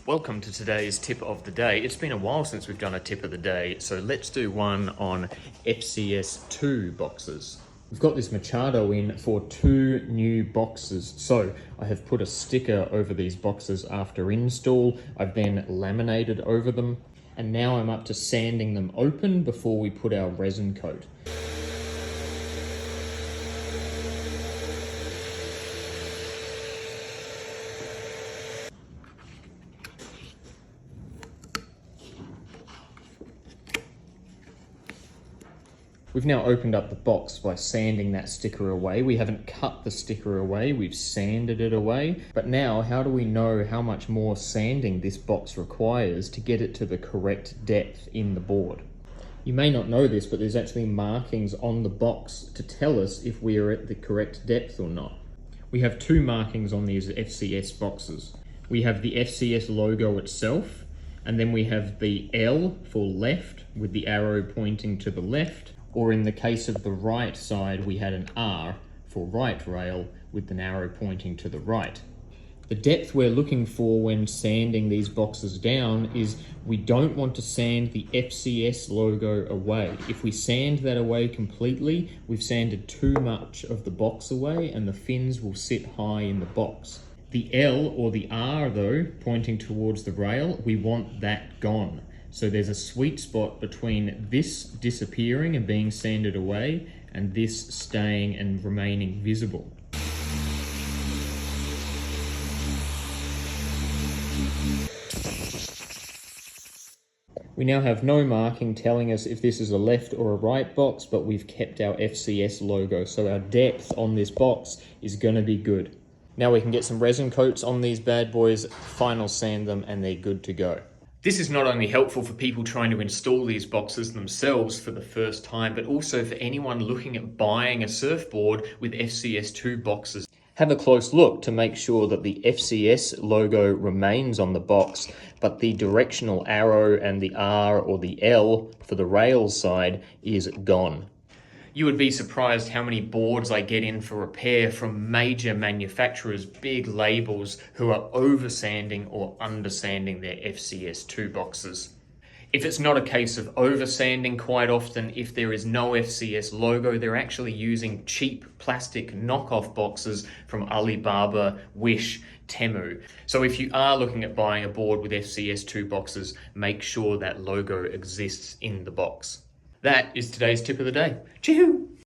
Welcome to today's tip of the day. It's been a while since we've done a tip of the day, so let's do one on FCS2 boxes. We've got this Machado in for 2 new boxes. So I have put a sticker over these boxes after install. I've then laminated over them, and now I'm up to sanding them open before we put our resin coat. We've now opened up the box by sanding that sticker away. We haven't cut the sticker away, we've sanded it away. But now, how do we know how much more sanding this box requires to get it to the correct depth in the board? You may not know this, but there's actually markings on the box to tell us if we are at the correct depth or not. We have 2 markings on these FCS boxes. We have the FCS logo itself, and then we have the L for left with the arrow pointing to the left. Or in the case of the right side, we had an R for right rail with an arrow pointing to the right. The depth we're looking for when sanding these boxes down is we don't want to sand the FCS logo away. If we sand that away completely, we've sanded too much of the box away and the fins will sit high in the box. The L or the R though, pointing towards the rail, we want that gone. So there's a sweet spot between this disappearing and being sanded away and this staying and remaining visible. We now have no marking telling us if this is a left or a right box, but we've kept our FCS logo, so our depth on this box is going to be good. Now we can get some resin coats on these bad boys, final sand them, and they're good to go. This is not only helpful for people trying to install these boxes themselves for the first time, but also for anyone looking at buying a surfboard with FCS2 boxes. Have a close look to make sure that the FCS logo remains on the box, but the directional arrow and the R or the L for the rail side is gone. You would be surprised how many boards I get in for repair from major manufacturers, big labels, who are over-sanding or under-sanding their FCS2 boxes. If it's not a case of over-sanding, quite often, if there is no FCS logo, they're actually using cheap plastic knockoff boxes from Alibaba, Wish, Temu. So if you are looking at buying a board with FCS2 boxes, make sure that logo exists in the box. That is today's tip of the day. Chee-hoo!